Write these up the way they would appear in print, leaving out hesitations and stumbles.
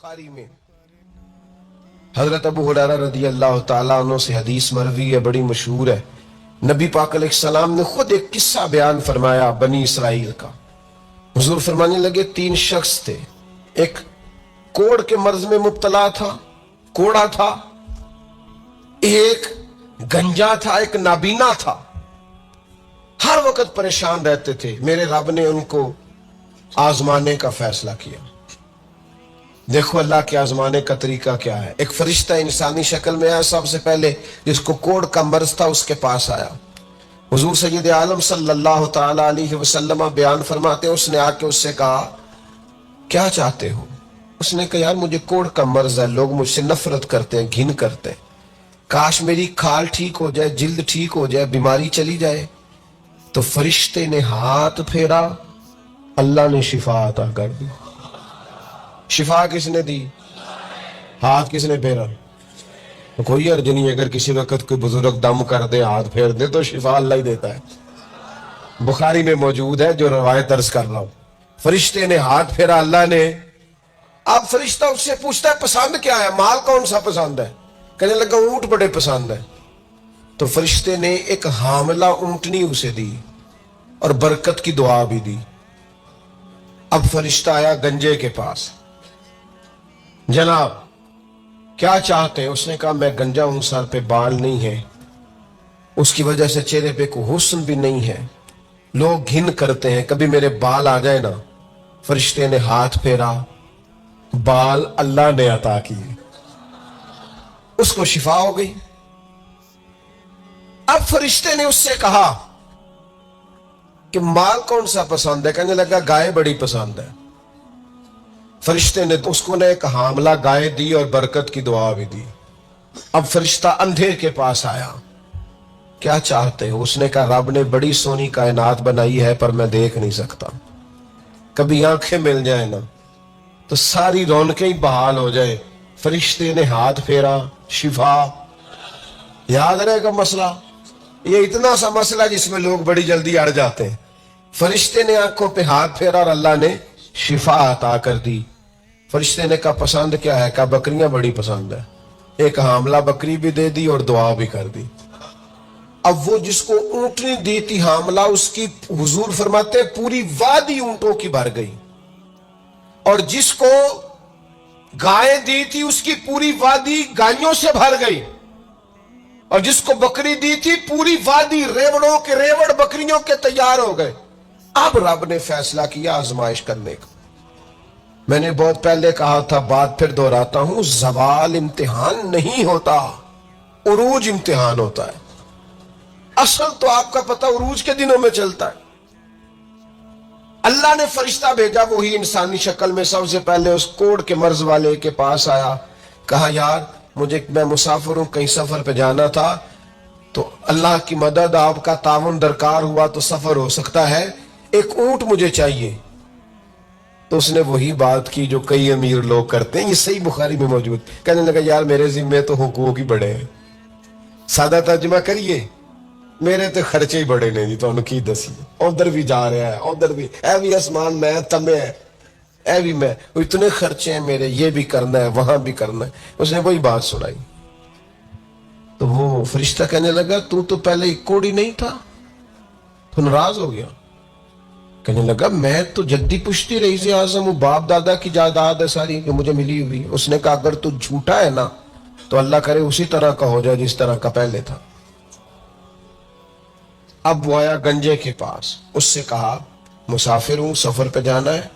بخاری میں حضرت ابو ہریرہ رضی اللہ تعالیٰ عنہ سے حدیث مروی ہے، بڑی مشہور ہے۔ نبی پاک علیہ السلام نے خود ایک قصہ بیان فرمایا بنی اسرائیل کا۔ حضور فرمانے لگے 3 شخص تھے، ایک کوڑ کے مرض میں مبتلا تھا، کوڑا تھا، ایک گنجا تھا، ایک نابینا تھا، ہر وقت پریشان رہتے تھے۔ میرے رب نے ان کو آزمانے کا فیصلہ کیا۔ دیکھو اللہ کے آزمانے کا طریقہ کیا ہے۔ ایک فرشتہ انسانی شکل میں آیا، سب سے پہلے جس کو کوڑ کا مرض تھا اس کے پاس آیا۔ حضور سید عالم صلی اللہ تعالی علیہ وسلم بیان فرماتے ہیں، اس نے آ کے اس سے کہا کیا چاہتے ہو؟ اس نے کہا یار مجھے کوڑ کا مرض ہے، لوگ مجھ سے نفرت کرتے ہیں، گھن کرتے ہیں، کاش میری کھال ٹھیک ہو جائے، جلد ٹھیک ہو جائے، بیماری چلی جائے۔ تو فرشتے نے ہاتھ پھیرا، اللہ نے شفا عطا کر دی۔ شفا کس نے دی؟ ہاتھ کس نے پھیرا؟ کوئی عرض نہیں، اگر کسی وقت کوئی بزرگ دم کر دے، ہاتھ پھیر دے تو شفا اللہ ہی دیتا ہے۔ بخاری میں موجود ہے جو روایت عرض کر رہا ہوں۔ فرشتے نے ہاتھ پھیرا، اللہ نے۔ اب فرشتہ اس سے پوچھتا ہے پسند کیا ہے؟ مال کون سا پسند ہے؟ کہنے لگا اونٹ بڑے پسند ہے۔ تو فرشتے نے ایک حاملہ اونٹنی اسے دی اور برکت کی دعا بھی دی۔ اب فرشتہ آیا گنجے کے پاس، جناب کیا چاہتے ہیں؟ اس نے کہا میں گنجا ہوں، سر پہ بال نہیں ہے، اس کی وجہ سے چہرے پہ کوئی حسن بھی نہیں ہے، لوگ گھن کرتے ہیں، کبھی میرے بال آ جائے نا۔ فرشتے نے ہاتھ پھیرا، بال اللہ نے عطا کیے، اس کو شفا ہو گئی۔ اب فرشتے نے اس سے کہا کہ مال کون سا پسند ہے؟ کہنے لگا گائے بڑی پسند ہے۔ فرشتے نے اس کو ایک حاملہ گائے دی اور برکت کی دعا بھی دی۔ اب فرشتہ اندھے کے پاس آیا، کیا چاہتے ہو؟ اس نے کہا رب نے بڑی سونی کائنات بنائی ہے پر میں دیکھ نہیں سکتا، کبھی آنکھیں مل جائیں نا تو ساری رونقیں ہی بحال ہو جائے۔ فرشتے نے ہاتھ پھیرا، شفا۔ یاد رہے گا مسئلہ، یہ اتنا سا مسئلہ جس میں لوگ بڑی جلدی اڑ جاتے ہیں۔ فرشتے نے آنکھوں پہ ہاتھ پھیرا اور اللہ نے شفا عطا کر دی۔ فرشتے نے کہا پسند کیا ہے؟ کہا بکریاں بڑی پسند ہے۔ ایک حاملہ بکری بھی دے دی اور دعا بھی کر دی۔ اب وہ جس کو اونٹنی دی تھی حاملہ، اس کی حضور فرماتے پوری وادی اونٹوں کی بھر گئی، اور جس کو گائے دی تھی اس کی پوری وادی گائیوں سے بھر گئی، اور جس کو بکری دی تھی پوری وادی ریوڑوں کے ریوڑ بکریوں کے تیار ہو گئے۔ اب رب نے فیصلہ کیا آزمائش کرنے کا۔ میں نے بہت پہلے کہا تھا، بات پھر دہراتا ہوں، زوال امتحان نہیں ہوتا، عروج امتحان ہوتا ہے۔ اصل تو آپ کا پتہ عروج کے دنوں میں چلتا ہے۔ اللہ نے فرشتہ بھیجا، وہی انسانی شکل میں سب سے پہلے اس کوڑ کے مرض والے کے پاس آیا، کہا یار میں مسافر ہوں، کہیں سفر پہ جانا تھا، تو اللہ کی مدد آپ کا تعاون درکار ہوا تو سفر ہو سکتا ہے، ایک اونٹ مجھے چاہیے۔ تو اس نے وہی بات کی جو کئی امیر لوگ کرتے ہیں، یہ صحیح بخاری میں موجود۔ کہنے لگا یار میرے ذمے تو حقوق ہی بڑے ہیں، سادہ ترجمہ کریے، میرے تو خرچے ہی بڑے نہیں، تو ان کی دسی ادھر بھی جا رہا ہے، ادھر بھی، اے بھی آسمان میں تمہیں ہے، اے بھی میں، اتنے خرچے ہیں میرے، یہ بھی کرنا ہے، وہاں بھی کرنا ہے۔ اس نے وہی بات سنائی۔ تو وہ فرشتہ کہنے لگا تو پہلے کوڑی نہیں تھا، تو ناراض ہو گیا۔ کہنے لگا میں تو جدی پشتی رئیس اعظم ہوں، باپ دادا کی جائیداد ہے ساری کہ مجھے ملی ہوئی۔ اس نے کہا اگر تو جھوٹا ہے نا تو اللہ کرے اسی طرح کا ہو جائے جس طرح کا پہلے تھا۔ اب وہ آیا گنجے کے پاس، اس سے کہا مسافر ہوں، سفر پہ جانا ہے،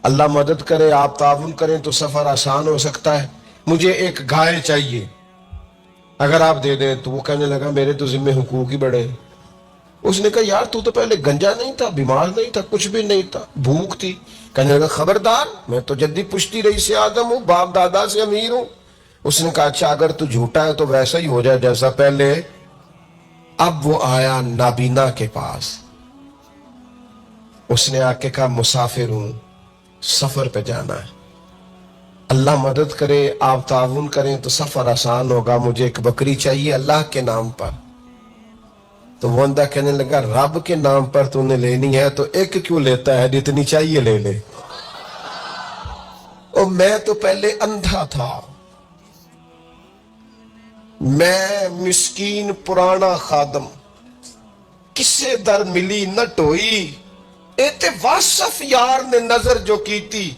اللہ مدد کرے، آپ تعاون کریں تو سفر آسان ہو سکتا ہے، مجھے ایک گائے چاہیے، اگر آپ دے دیں تو۔ وہ کہنے لگا میرے تو ذمہ حقوق ہی بڑے ہیں۔ اس نے کہا یار تو پہلے گنجا نہیں تھا، بیمار نہیں تھا، کچھ بھی نہیں تھا، بھوک تھی۔ کہنے لگا خبردار، میں تو جدی پشتی رئیس اعظم ہوں، باپ دادا سے امیر ہوں۔ اس نے کہا اچھا اگر تو جھوٹا ہے تو ویسا ہی ہو جائے جیسا پہلے۔ اب وہ آیا نابینا کے پاس، اس نے آ کے کہا مسافر ہوں، سفر پہ جانا ہے، اللہ مدد کرے، آپ تعاون کریں تو سفر آسان ہوگا، مجھے ایک بکری چاہیے اللہ کے نام پر۔ تو وہ بندہ کہنے لگا رب کے نام پر تو نے لینی ہے تو ایک کیوں لیتا ہے، جتنی چاہیے لے لے۔ اور میں تو پہلے اندھا تھا، میں مسکین پرانا خادم، کسے در ملی نہ ٹوئی، اے تے واصف یار نے نظر جو کی تھی،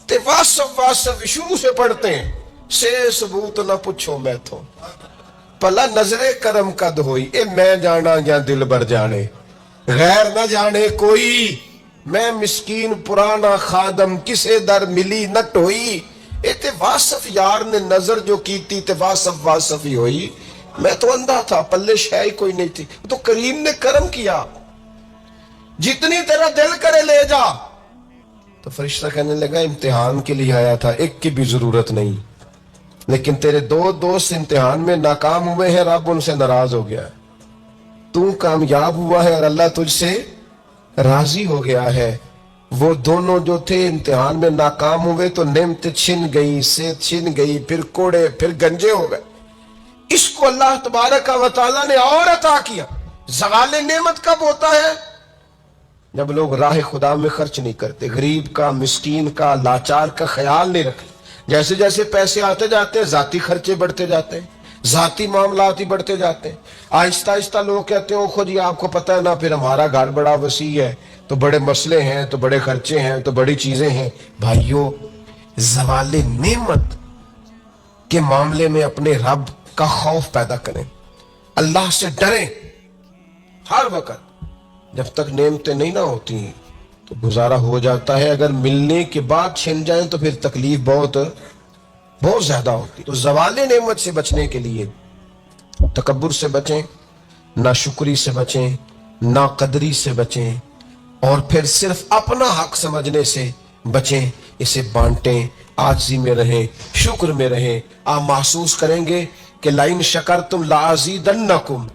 تے واصف شروع سے پڑھتے ہیں، سے ثبوت نہ پوچھو میں تو، پلا نظر کرم قد ہوئی، اے میں جانا یا دل بر جانے، غیر نہ جانے کوئی، میں مسکین پرانا خادم، کسے در ملی نہ ٹوئی، اے تے واصف یار نے نظر جو کی تھی، تے واصف ہی ہوئی، میں تو اندھا تھا، پلے شے ہی کوئی نہیں تھی، تو کریم نے کرم کیا، جتنی تیرا دل کرے لے جا۔ تو فرشتہ کہنے لگا امتحان کے لیے آیا تھا، ایک کی بھی ضرورت نہیں، لیکن تیرے دو دوست امتحان میں ناکام ہوئے ہیں، رب ان سے ناراض ہو گیا ہے، تو کامیاب ہوا ہے اور اللہ تجھ سے راضی ہو گیا ہے۔ وہ دونوں جو تھے امتحان میں ناکام ہوئے تو نعمت چھن گئی، صحت چھن گئی، پھر کوڑے، پھر گنجے ہو گئے۔ اس کو اللہ تبارک و تعالیٰ نے اور عطا کیا۔ زوال نعمت کب ہوتا ہے؟ جب لوگ راہ خدا میں خرچ نہیں کرتے، غریب کا، مسکین کا، لاچار کا خیال نہیں رکھتے۔ جیسے جیسے پیسے آتے جاتے ہیں، ذاتی خرچے بڑھتے جاتے ہیں، ذاتی معاملات ہی بڑھتے جاتے ہیں۔ آہستہ آہستہ لوگ کہتے ہیں خود ہی آپ کو پتہ ہے نا، پھر ہمارا گھر بڑا وسیع ہے تو بڑے مسئلے ہیں، تو بڑے خرچے ہیں، تو بڑی چیزیں ہیں۔ بھائیو، زوال نعمت کے معاملے میں اپنے رب کا خوف پیدا کریں، اللہ سے ڈریں ہر وقت۔ جب تک نعمتیں نہیں نہ ہوتی تو گزارا ہو جاتا ہے، اگر ملنے کے بعد چھن جائیں تو پھر تکلیف بہت زیادہ ہوتی۔ تو زوال نعمت سے بچنے کے لیے تکبر سے بچیں، ناشکری سے بچیں، ناقدری سے بچیں، اور پھر صرف اپنا حق سمجھنے سے بچیں، اسے بانٹیں، عاجزی میں رہیں، شکر میں رہیں۔ آپ محسوس کریں گے کہ لَإِن شَكَرْتُمْ لَأَزِيدَنَّكُمْ،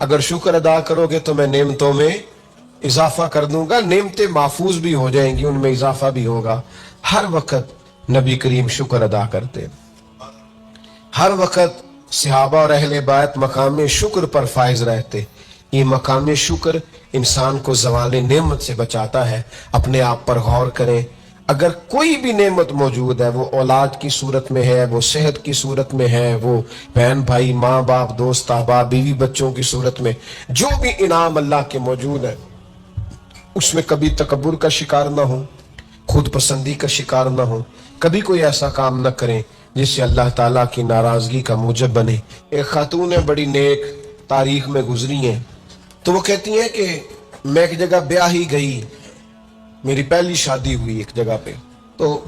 اگر شکر ادا کرو گے تو میں نعمتوں میں اضافہ کر دوں گا، نعمتیں محفوظ بھی ہو جائیں گی، ان میں اضافہ بھی ہوگا۔ ہر وقت نبی کریم شکر ادا کرتے، ہر وقت صحابہ اور اہل بیت مقام شکر پر فائز رہتے۔ یہ مقام شکر انسان کو زوال نعمت سے بچاتا ہے۔ اپنے آپ پر غور کریں، اگر کوئی بھی نعمت موجود ہے، وہ اولاد کی صورت میں ہے، وہ صحت کی صورت میں ہے، وہ بہن بھائی، ماں باپ، دوست احباب، بیوی بچوں کی صورت میں، جو بھی انعام اللہ کے موجود ہے، اس میں کبھی تکبر کا شکار نہ ہو، خود پسندی کا شکار نہ ہو، کبھی کوئی ایسا کام نہ کریں جس سے اللہ تعالیٰ کی ناراضگی کا موجب بنے۔ ایک خاتون ہے، بڑی نیک، تاریخ میں گزری ہیں، تو وہ کہتی ہیں کہ میں ایک جگہ بیاہ ہی گئی، میری پہلی شادی ہوئی ایک جگہ پہ، تو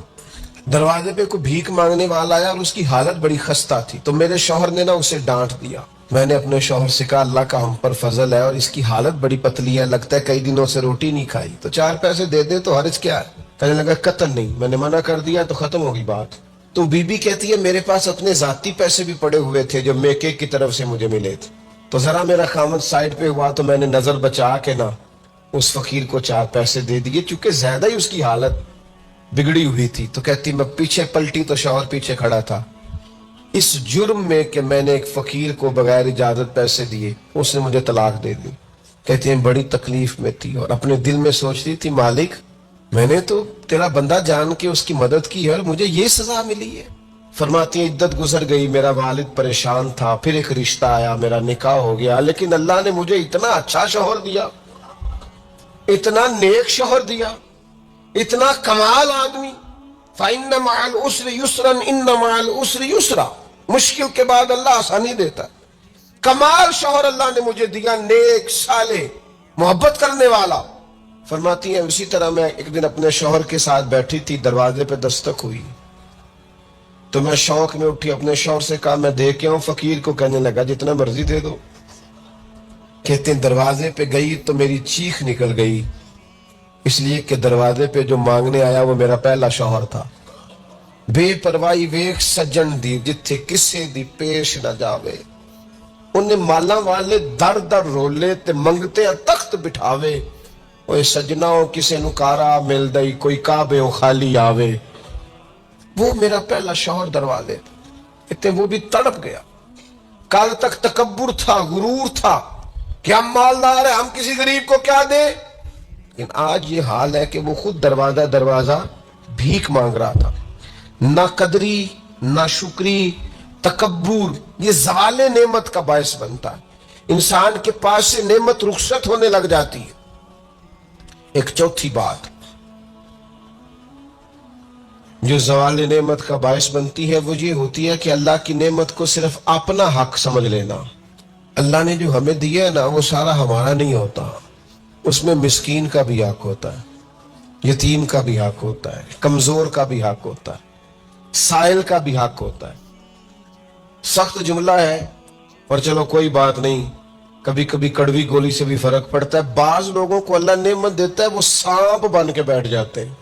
دروازے پہ کوئی بھیک مانگنے والا آیا اور اس کی حالت بڑی خستہ تھی، تو میرے شوہر نے نا اسے ڈانٹ دیا۔ میں نے اپنے شوہر سے کہا اللہ کا ہم پر فضل ہے اور اس کی حالت بڑی پتلی ہے، لگتا ہے کئی دنوں سے روٹی نہیں کھائی، تو 4 پیسے دے دے تو حرج کیا ہے؟ کہنے لگا قتل نہیں، میں نے منع کر دیا تو ختم ہوگی بات۔ تو بی بی کہتی ہے میرے پاس اپنے ذاتی پیسے بھی پڑے ہوئے تھے جو میکے کی طرف سے مجھے ملے تھے، تو ذرا میرا خامد سائڈ پہ ہوا تو میں نے نظر بچا کے نا اس فقیر کو 4 پیسے دے دیے، چونکہ زیادہ ہی اس کی حالت بگڑی ہوئی تھی۔ تو کہتی میں پیچھے پلٹی تو شوہر پیچھے کھڑا تھا، اس جرم میں کہ میں نے ایک فقیر کو بغیر اجازت پیسے دیے، اس نے مجھے طلاق دے دی۔ کہتی ہیں بڑی تکلیف میں تھی اور اپنے دل میں سوچتی تھی مالک میں نے تو تیرا بندہ جان کے اس کی مدد کی ہے اور مجھے یہ سزا ملی ہے۔ فرماتی ہیں عدت گزر گئی، میرا والد پریشان تھا، پھر ایک رشتہ آیا، میرا نکاح ہو گیا، لیکن اللہ نے مجھے اتنا اچھا شوہر دیا، اتنا نیک شوہر دیا، اتنا کمال آدمی۔ فَإِنَّ مَعَ الْعُسْرِ يُسْرًا إِنَّ مَعَ الْعُسْرِ يُسْرًا، مشکل کے بعد اللہ آسانی دیتا ہے۔ کمال شوہر اللہ نے مجھے دیا، نیک، صالح، محبت کرنے والا۔ فرماتی ہیں اسی طرح میں ایک دن اپنے شوہر کے ساتھ بیٹھی تھی، دروازے پہ دستک ہوئی تو میں شوق میں اٹھی، اپنے شوہر سے کہا میں دے کے آؤں فقیر کو؟ کہنے لگا جتنا مرضی دے دو۔ کہتے ہیں دروازے پہ گئی تو میری چیخ نکل گئی، اس لیے کہ دروازے پہ جو مانگنے آیا وہ میرا پہلا شوہر تھا۔ بے پرواہی ویکھ سجن دی، جتھے کسے دی پیش نہ جاوے، انہیں مالا والے در در رولے تے منگتے تخت بٹھاوے، اوے سجناؤ کسے نکارا مل دئی، کوئی کعبے او خالی آوے۔ وہ میرا پہلا شوہر دروازے اتنے وہ بھی تڑپ گیا۔ کل تک تکبر تھا، غرور تھا کہ ہم مالدار ہیں، ہم کسی غریب کو کیا دیں، لیکن آج یہ حال ہے کہ وہ خود دروازہ بھیک مانگ رہا تھا۔ نہ قدری نہ شکری تکبر، یہ زوال نعمت کا باعث بنتا ہے، انسان کے پاس سے نعمت رخصت ہونے لگ جاتی ہے۔ ایک چوتھی بات جو زوال نعمت کا باعث بنتی ہے وہ یہ ہوتی ہے کہ اللہ کی نعمت کو صرف اپنا حق سمجھ لینا۔ اللہ نے جو ہمیں دیا ہے نا وہ سارا ہمارا نہیں ہوتا، اس میں مسکین کا بھی حق ہوتا ہے، یتیم کا بھی حق ہوتا ہے، کمزور کا بھی حق ہوتا ہے، سائل کا بھی حق ہوتا ہے۔ سخت جملہ ہے اور چلو کوئی بات نہیں، کبھی کبھی کڑوی گولی سے بھی فرق پڑتا ہے۔ بعض لوگوں کو اللہ نعمت دیتا ہے وہ سانپ بن کے بیٹھ جاتے ہیں،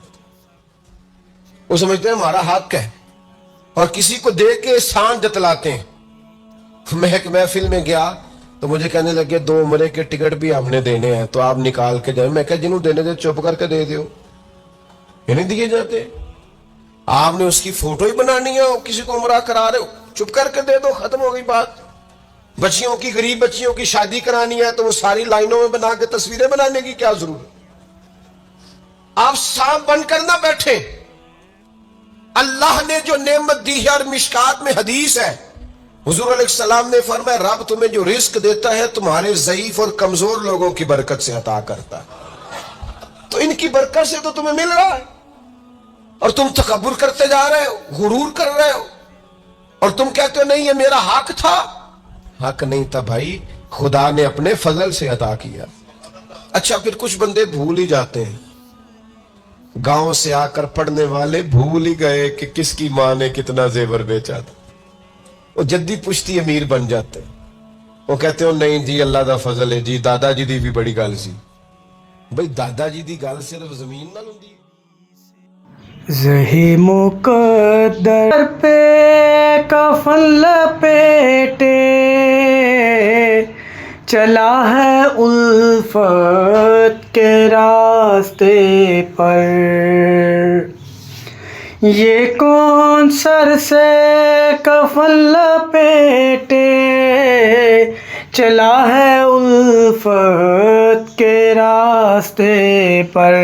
وہ سمجھتے ہیں ہمارا حق ہے اور کسی کو دے کے احسان جتلاتے ہیں۔ میں ایک محفل میں گیا تو مجھے کہنے لگے 2 عمرے کے ٹکٹ بھی ہم نے دینے ہیں تو آپ نکال کے جائیں۔ میں کہا جنہوں دینے دے چپ کر کے دے دیو، یہ نہیں دیے جاتے۔ آپ نے اس کی فوٹو ہی بنانی ہے، کسی کو عمرہ کرا رہے ہو چپ کر کے دے دو، ختم ہو گئی بات۔ بچیوں کی، غریب بچیوں کی شادی کرانی ہے تو وہ ساری لائنوں میں بنا کے تصویریں بنانے کی کیا ضرورت؟ آپ سانپ بن کر نہ بیٹھیں۔ اللہ نے جو نعمت دی ہے، اور مشکات میں حدیث ہے، حضور علیہ السلام نے فرمایا رب تمہیں جو رزق دیتا ہے تمہارے ضعیف اور کمزور لوگوں کی برکت سے عطا کرتا ہے، تو ان کی برکت سے تو تمہیں مل رہا ہے، اور تم تکبر کرتے جا رہے ہو، غرور کر رہے ہو، اور تم کہتے ہو نہیں یہ میرا حق تھا۔ حق نہیں تھا بھائی، خدا نے اپنے فضل سے عطا کیا۔ اچھا پھر کچھ بندے بھول ہی جاتے ہیں، گاؤں سے آ کر پڑھنے والے بھول ہی گئے کہ کس کی ماں نے کتنا زیور بیچا تھا، وہ جدی پشتی امیر بن جاتے ہیں۔ وہ کہتے ہو نہیں جی اللہ دا فضل ہے جی، دادا جی دی بھی بڑی گل سی۔ بھئی دادا جی دی گل صرف زمین نال ہوندی ہے؟ زہی مقدر پہ کفن لپیٹے چلا ہے الفت کے راستے پر، یہ کون سر سے کفن لپیٹے چلا ہے الفت کے راستے پر،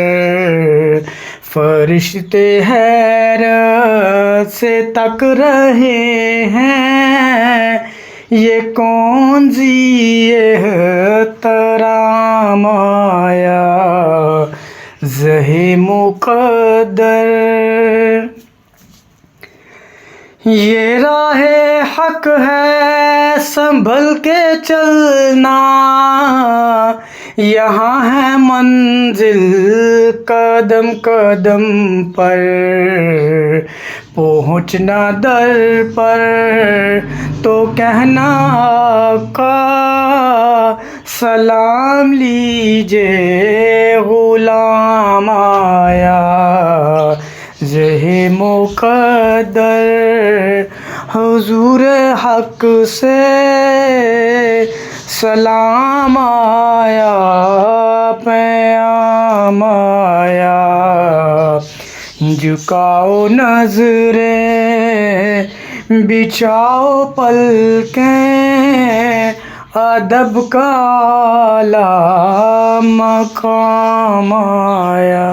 فرشتے حیرت سے تک رہے ہیں یہ کون ذی احترام آیا زہی مقدر۔ یہ راہ حق ہے سنبھل کے چلنا، یہاں ہے منزل قدم قدم پر، پہنچنا در پر تو کہنا آقا سلام لیجے غلام آیا زہی مقدر، حضور حق سے سلام آیا پیام آیا، جھکاؤ نظریں بچھاؤ پلکیں ادب کا اعلیٰ مقام آیا۔